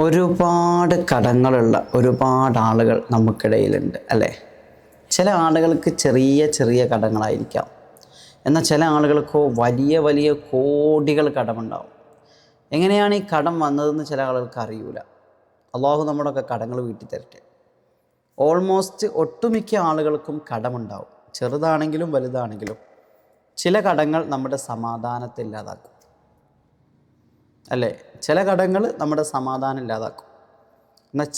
ഒരുപാട് കടങ്ങളുള്ള ഒരുപാട് ആളുകൾ നമുക്കിടയിലുണ്ട് അല്ലേ? ചില ആളുകൾക്ക് ചെറിയ ചെറിയ കടങ്ങളായിരിക്കാം, എന്നാൽ ചില ആളുകൾക്കോ വലിയ വലിയ കോടികൾ കടമുണ്ടാവും. എങ്ങനെയാണ് ഈ കടം വന്നതെന്ന് ചില ആളുകൾക്ക് അറിയൂല. അള്ളാഹു നമ്മുടെയൊക്കെ കടങ്ങൾ വീട്ടി തരട്ടെ. ഓൾമോസ്റ്റ് ഒട്ടുമിക്ക ആളുകൾക്കും കടമുണ്ടാവും, ചെറുതാണെങ്കിലും വലുതാണെങ്കിലും. ചില കടങ്ങൾ നമ്മുടെ സമാധാനത്തെ ഇല്ലാതാക്കും അല്ലേ? ചില കടങ്ങൾ നമ്മുടെ സമാധാനം ഇല്ലാതാക്കും. എന്നാൽ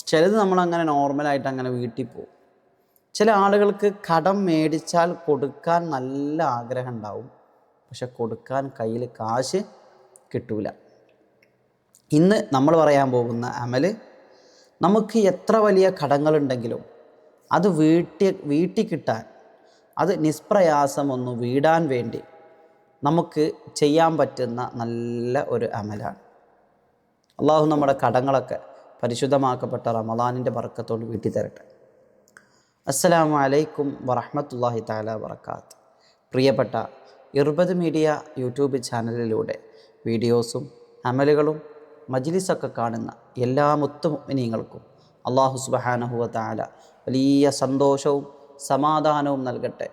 ചിലത് നമ്മളങ്ങനെ നോർമലായിട്ട് അങ്ങനെ വീട്ടിൽ പോകും. ചില ആളുകൾക്ക് കടം മേടിച്ചാൽ കൊടുക്കാൻ നല്ല ആഗ്രഹം ഉണ്ടാവും, പക്ഷെ കൊടുക്കാൻ കയ്യിൽ കാശ് കിട്ടൂല. ഇന്ന് നമ്മൾ പറയാൻ പോകുന്ന അമല്, നമുക്ക് എത്ര വലിയ കടങ്ങളുണ്ടെങ്കിലും അത് വീട്ടി കിട്ടാൻ, അത് നിഷ്പ്രയാസം ഒന്ന് വീടാൻ വേണ്ടി നമുക്ക് ചെയ്യാൻ പറ്റുന്ന നല്ല ഒരു അമലാണ്. അള്ളാഹു നമ്മുടെ കടങ്ങളൊക്കെ പരിശുദ്ധമാക്കപ്പെട്ട റമദാനിൻ്റെ ബർക്കത്തോട് വീട്ടി തരട്ടെ. അസ്സലാമു അലൈക്കും വറഹ്മത്തുള്ളാഹി തആല വബറകാത്ത്. പ്രിയപ്പെട്ട ഇർബദ് മീഡിയ യൂട്യൂബ് ചാനലിലൂടെ വീഡിയോസും അമലുകളും മജ്ലിസൊക്കെ കാണുന്ന എല്ലാ മുത്തുമുഅ്മിനീങ്ങൾക്കും അള്ളാഹു സുബ്ഹാനഹു വ തആല വലിയ സന്തോഷവും സമാധാനവും നൽകട്ടെ.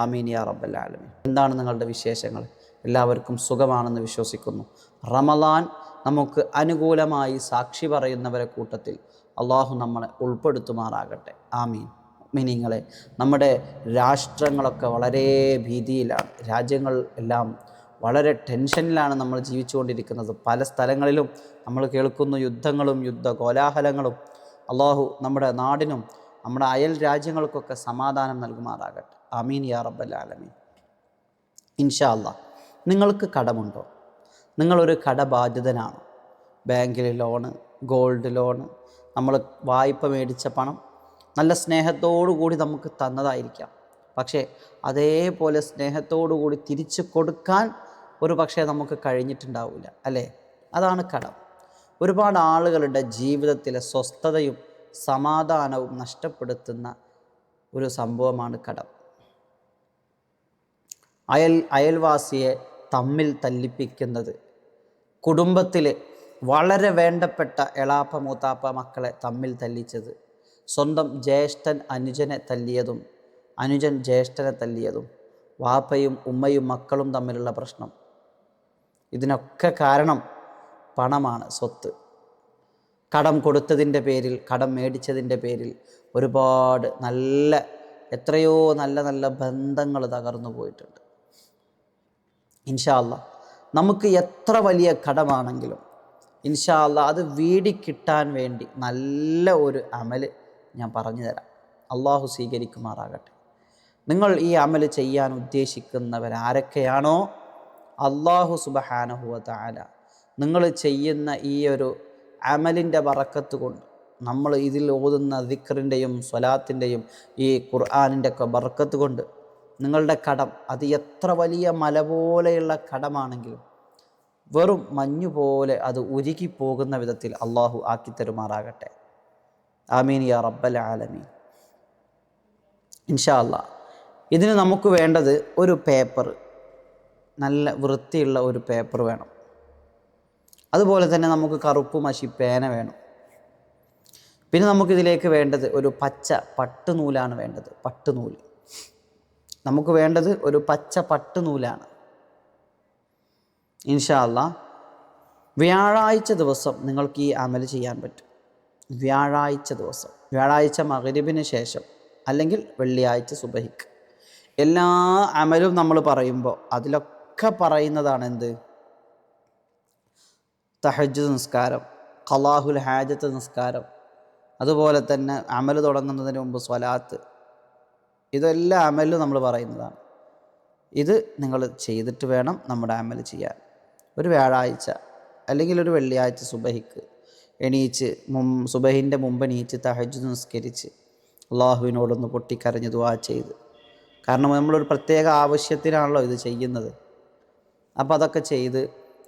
ആമീൻ യാ റബ്ബൽ ആലമീൻ. എന്താണ് നിങ്ങളുടെ വിശേഷങ്ങൾ? എല്ലാവർക്കും സുഖമാണെന്ന് വിശ്വസിക്കുന്നു. റമദാൻ നമുക്ക് അനുകൂലമായി സാക്ഷി പറയുന്നവരെ കൂട്ടത്തിൽ അള്ളാഹു നമ്മളെ ഉൾപ്പെടുത്തുമാറാകട്ടെ. ആമീൻ. മുഅ്മിനീങ്ങളെ, നമ്മുടെ രാഷ്ട്രങ്ങളൊക്കെ വളരെ ഭീതിയിലാണ്. രാജ്യങ്ങൾ എല്ലാം വളരെ ടെൻഷനിലാണ് നമ്മൾ ജീവിച്ചുകൊണ്ടിരിക്കുന്നത്. പല സ്ഥലങ്ങളിലും നമ്മൾ കേൾക്കുന്നു യുദ്ധങ്ങളും യുദ്ധ കോലാഹലങ്ങളും. അള്ളാഹു നമ്മുടെ നാടിനും നമ്മുടെ അയൽ രാജ്യങ്ങൾക്കൊക്കെ സമാധാനം നൽകുമാറാകട്ടെ. ആമീൻ യാ റബ്ബൽ ആലമീൻ. ഇൻഷാ അല്ലാഹ്. നിങ്ങൾക്ക് കടമുണ്ടോ? നിങ്ങളൊരു കടബാധിതനാണോ? ബാങ്കിൽ ലോണ്, ഗോൾഡ് ലോണ്, നമ്മൾ വായ്പ മേടിച്ച പണം നല്ല സ്നേഹത്തോടു കൂടി നമുക്ക് തന്നതായിരിക്കാം, പക്ഷേ അതേപോലെ സ്നേഹത്തോടു കൂടി തിരിച്ചു കൊടുക്കാൻ ഒരു പക്ഷേ നമുക്ക് കഴിഞ്ഞിട്ടുണ്ടാവില്ല അല്ലേ? അതാണ് കടം. ഒരുപാട് ആളുകളുടെ ജീവിതത്തിലെ സ്വസ്ഥതയും സമാധാനവും നഷ്ടപ്പെടുത്തുന്ന ഒരു സംഭവമാണ് കടം. അയൽവാസിയെ തമ്മിൽ തല്ലിപ്പിക്കുന്നത്, കുടുംബത്തിൽ വളരെ വേണ്ടപ്പെട്ട എളാപ്പ മൂത്താപ്പ മക്കളെ തമ്മിൽ തല്ലിച്ചത്, സ്വന്തം ജ്യേഷ്ഠൻ അനുജനെ തല്ലിയതും അനുജൻ ജ്യേഷ്ഠനെ തല്ലിയതും, വാപ്പയും ഉമ്മയും മക്കളും തമ്മിലുള്ള പ്രശ്നം. ഇതിനൊക്കെ കാരണം പണമാണ്, സ്വത്ത്. കടം കൊടുത്തതിൻ്റെ പേരിൽ, കടം മേടിച്ചതിൻ്റെ പേരിൽ ഒരുപാട് എത്രയോ നല്ല നല്ല ബന്ധങ്ങൾ തകർന്നു പോയിട്ടുണ്ട്. ഇൻഷാ അല്ലാഹ് നമുക്ക് എത്ര വലിയ കടമാണെങ്കിലും ഇൻഷാ അല്ലാഹ് അത് വീടിക്കിട്ടാൻ വേണ്ടി നല്ല ഒരു അമല് ഞാൻ പറഞ്ഞു തരാം. അള്ളാഹു സ്വീകരിക്കുമാറാകട്ടെ. നിങ്ങൾ ഈ അമല് ചെയ്യാൻ ഉദ്ദേശിക്കുന്നവരാരൊക്കെയാണോ, അള്ളാഹു സുബ്ഹാനഹു വ തആല നിങ്ങൾ ചെയ്യുന്ന ഈ ഒരു അമലിൻ്റെ ബറക്കത്ത് കൊണ്ട്, നമ്മൾ ഇതിൽ ഓതുന്ന ദിക്റിൻ്റെയും സ്വലാത്തിൻ്റെയും ഈ ഖുർആനിൻ്റെ ഒക്കെ ബറക്കത്ത് കൊണ്ട് നിങ്ങളുടെ കടം, അത് എത്ര വലിയ മല പോലെയുള്ള കടമാണെങ്കിലും വെറും മഞ്ഞുപോലെ അത് ഉരുകിപ്പോകുന്ന വിധത്തിൽ അള്ളാഹു ആക്കിത്തരുമാറാകട്ടെ. ആമീൻ യാ റബ്ബൽ ആലമീൻ. ഇൻഷാ അല്ലാഹ്. ഇതിന് നമുക്ക് വേണ്ടത് ഒരു പേപ്പർ, നല്ല വൃത്തിയുള്ള ഒരു പേപ്പർ വേണം. അതുപോലെ തന്നെ നമുക്ക് കറുപ്പ് മഷി പേന വേണം. പിന്നെ നമുക്കിതിലേക്ക് വേണ്ടത് ഒരു പച്ച പട്ടുനൂലാണ് വേണ്ടത്. പട്ടുനൂല് നമുക്ക് വേണ്ടത് ഒരു പച്ച പട്ടുനൂലാണ്. ഇൻഷാ അല്ലാഹ് വ്യാഴാഴ്ച ദിവസം നിങ്ങൾക്ക് ഈ അമൽ ചെയ്യാൻ പറ്റും. വ്യാഴാഴ്ച ദിവസം, വ്യാഴാഴ്ച മഗ്‌രിബിന് ശേഷം അല്ലെങ്കിൽ വെള്ളിയാഴ്ച സുബഹിക്ക്. എല്ലാ അമലും നമ്മൾ പറയുമ്പോൾ അതിലൊക്കെ പറയുന്നതാണ് എന്ത്? തഹജ്ജുദ് നിസ്കാരം, ഖളാഹുൽ ഹാജത്ത് നിസ്കാരം, അതുപോലെ തന്നെ അമൽ തുടങ്ങുന്നതിന് മുമ്പ് സ്വലാത്ത്. ഇതെല്ലാം അമലും നമ്മൾ പറയുന്നതാണ്. ഇത് നിങ്ങൾ ചെയ്തിട്ട് വേണം നമ്മുടെ അമൽ ചെയ്യാൻ. ഒരു വ്യാഴാഴ്ച അല്ലെങ്കിൽ ഒരു വെള്ളിയാഴ്ച സുബഹിക്ക് എണീച്ച്, സുബഹിൻ്റെ മുമ്പ് എണീച്ച് തഹജ്ജുദ് നിസ്കരിച്ച് അള്ളാഹുവിനോടൊന്ന് പൊട്ടിക്കരഞ്ഞ് ദുആ ചെയ്ത്. കാരണം നമ്മളൊരു പ്രത്യേക ആവശ്യത്തിനാണല്ലോ ഇത് ചെയ്യുന്നത്. അപ്പോൾ അതൊക്കെ ചെയ്ത്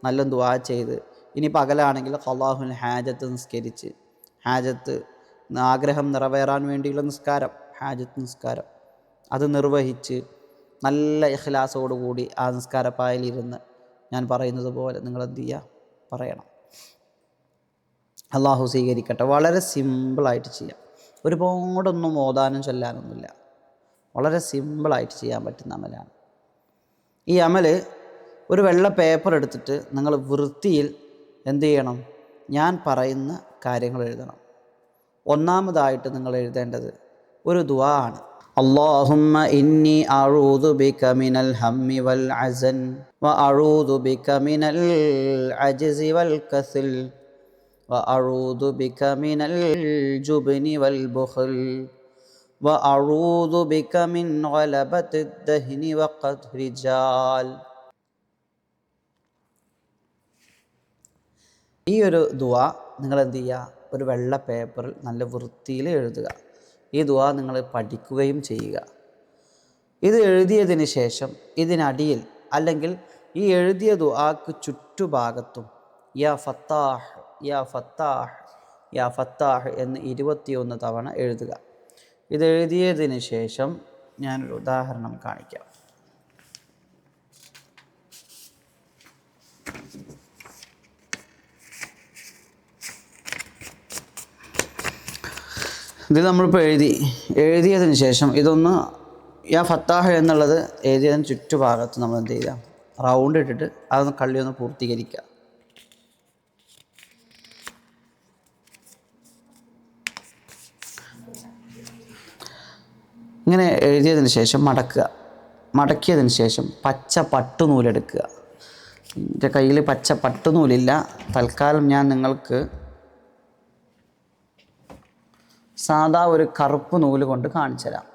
നല്ല ദുആ ചെയ്ത്, ഇനി പകലാണെങ്കിൽ ഖളാഹുൽ ഹാജത്ത് നിസ്കരിച്ച്, ഹാജത്ത് ആഗ്രഹം നിറവേറാൻ വേണ്ടിയുള്ള നിസ്കാരം, ഹാജത്ത് നിസ്കാരം, അത് നിർവഹിച്ച് നല്ല ഇഖ്ലാസോടുകൂടി ആ നിസ്കാരപ്പായലിരുന്ന് ഞാൻ പറയുന്നത് പോലെ നിങ്ങൾ എന്ത് ചെയ്യുക, പറയണം. അള്ളാഹു സ്വീകരിക്കട്ടെ. വളരെ സിമ്പിളായിട്ട് ചെയ്യാം. ഒരുപാടൊന്നും ഓതാനും ചൊല്ലാനൊന്നുമില്ല. വളരെ സിമ്പിളായിട്ട് ചെയ്യാൻ പറ്റുന്ന അമലാണ്. ഈ അമൽ ഒരു വെള്ള പേപ്പർ എടുത്തിട്ട് നിങ്ങൾ വൃത്തിയിൽ എന്ത് ചെയ്യണം? ഞാൻ പറയുന്ന കാര്യങ്ങൾ എഴുതണം. ഒന്നാമതായിട്ട് നിങ്ങൾ എഴുതേണ്ടത് ഒരു ദുആ ആണ്. അല്ലാഹുമ്മ ഇന്നി അഊദു ബിക മിനൽ ഹമ്മി വൽ അസൻ വ അഊദു ബിക മിനൽ അജ്സി വൽ കസൽ വ അഊദു ബിക മിനൽ ജുബ്നി വൽ ബുഖൽ വ അഊദു ബിക മിൻ ഗലബത്തിദ് ദഹ്നി വ ഖദ്രി റിജാൽ. ഈ ഒരു ദുആ നിങ്ങൾ എന്ത് ചെയ്യുക? ഒരു വെള്ള പേപ്പറിൽ നല്ല വൃത്തിയിൽ എഴുതുക. ഈ ദുആ നിങ്ങൾ പഠിക്കുകയും ചെയ്യുക. ഇത് എഴുതിയതിന് ശേഷം ഇതിനടിയിൽ അല്ലെങ്കിൽ ഈ എഴുതിയ ദുആക്ക് ചുറ്റുഭാഗത്തും യാ ഫത്താഹ് യാ ഫത്താഹ് യാ ഫത്താഹ് എന്ന് 21 തവണ എഴുതുക. ഇത് എഴുതിയതിന് ശേഷം ഞാനൊരു ഉദാഹരണം കാണിക്കാം. ഇത് നമ്മളിപ്പോൾ എഴുതിയതിന് ശേഷം ഇതൊന്ന് യാ ഫത്താഹ് എന്നുള്ളത് എഴുതിയതിന് ചുറ്റുഭാഗത്ത് നമ്മൾ എന്ത് ചെയ്യുക? റൗണ്ട് ഇട്ടിട്ട് അതൊന്ന് കള്ളിയൊന്ന് പൂർത്തീകരിക്കുക. ഇങ്ങനെ എഴുതിയതിന് ശേഷം മടക്കിയതിന് ശേഷം പച്ച പട്ടുനൂലെടുക്കുക. എൻ്റെ കയ്യിൽ പച്ച പട്ടുനൂലില്ല. തൽക്കാലം ഞാൻ നിങ്ങൾക്ക് സാധാ ഒരു കറുപ്പ് നൂല് കൊണ്ട് കാണിച്ചു തരാം.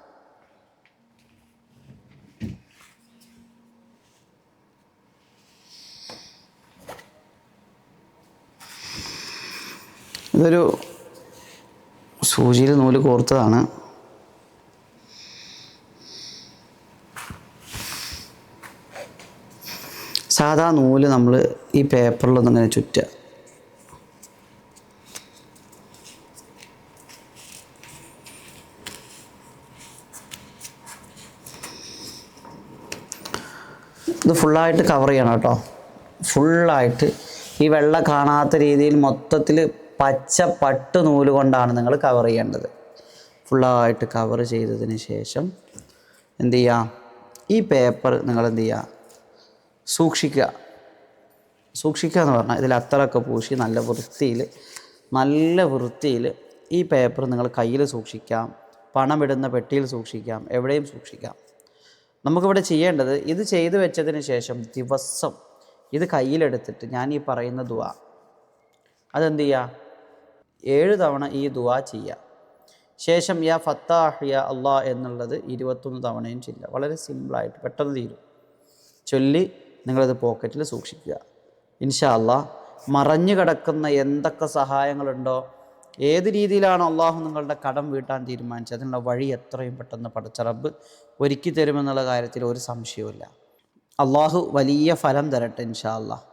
ഇതൊരു സൂചിയിൽ നൂല് കോർത്തതാണ്. സാധാ നൂല് നമ്മൾ ഈ പേപ്പറിലൊന്നിങ്ങനെ ചുറ്റുക. ഇത് ഫുള്ളായിട്ട് കവർ ചെയ്യണം കേട്ടോ. ഫുള്ളായിട്ട് ഈ വെള്ള കാണാത്ത രീതിയിൽ മൊത്തത്തിൽ പച്ച പട്ട് നൂല് കൊണ്ടാണ് നിങ്ങൾ കവർ ചെയ്യേണ്ടത്. ഫുള്ളായിട്ട് കവർ ചെയ്തതിന് ശേഷം എന്ത് ചെയ്യുക? ഈ പേപ്പർ നിങ്ങൾ എന്ത് ചെയ്യുക? സൂക്ഷിക്കുക എന്ന് പറഞ്ഞാൽ ഇതിൽ അത്തറൊക്കെ പൂശി നല്ല വൃത്തിയിൽ ഈ പേപ്പർ നിങ്ങൾ കയ്യിൽ സൂക്ഷിക്കാം, പണമിടുന്ന പെട്ടിയിൽ സൂക്ഷിക്കാം, എവിടെയും സൂക്ഷിക്കാം. നമുക്കിവിടെ ചെയ്യേണ്ടത് ഇത് ചെയ്തു വെച്ചതിന് ശേഷം ദിവസം ഇത് കയ്യിലെടുത്തിട്ട് ഞാൻ ഈ പറയുന്ന ദുആ അതെന്ത് ചെയ്യുക? 7 തവണ ഈ ദുആ ചെയ്യുക. ശേഷം യാ ഫത്താഹ് യാ അല്ലാഹ് എന്നുള്ളത് 21 തവണയും ചൊല്ലുക. വളരെ സിമ്പിളായിട്ട് പെട്ടെന്ന് തീരും. ചൊല്ലി നിങ്ങളത് പോക്കറ്റിൽ സൂക്ഷിക്കുക. ഇൻഷാ അല്ലാഹ് മറഞ്ഞു കിടക്കുന്ന എന്തൊക്കെ സഹായങ്ങളുണ്ടോ, ഏത് രീതിയിലാണോ അള്ളാഹു നിങ്ങളുടെ കടം വീട്ടാൻ തീരുമാനിച്ചത് അതിനുള്ള വഴി എത്രയും പെട്ടെന്ന് പടച്ച റബ്ബ് ഒരുക്കി തരുമെന്നുള്ള കാര്യത്തിൽ ഒരു സംശയവുമില്ല. അള്ളാഹു വലിയ ഫലം തരട്ടെ ഇൻഷാ അല്ലാഹ്.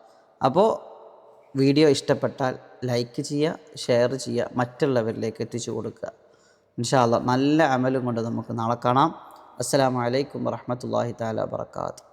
അപ്പോൾ വീഡിയോ ഇഷ്ടപ്പെട്ടാൽ ലൈക്ക് ചെയ്യുക, ഷെയർ ചെയ്യുക, മറ്റുള്ളവരിലേക്ക് എത്തിച്ചു കൊടുക്കുക. ഇൻഷാ അല്ലാഹ് നല്ല അമലും കൊണ്ട് നമുക്ക് നാളെ കാണാം. അസ്സലാമു അലൈക്കും വറഹ്മത്തുള്ളാഹി തആല വബറകാതുഹു.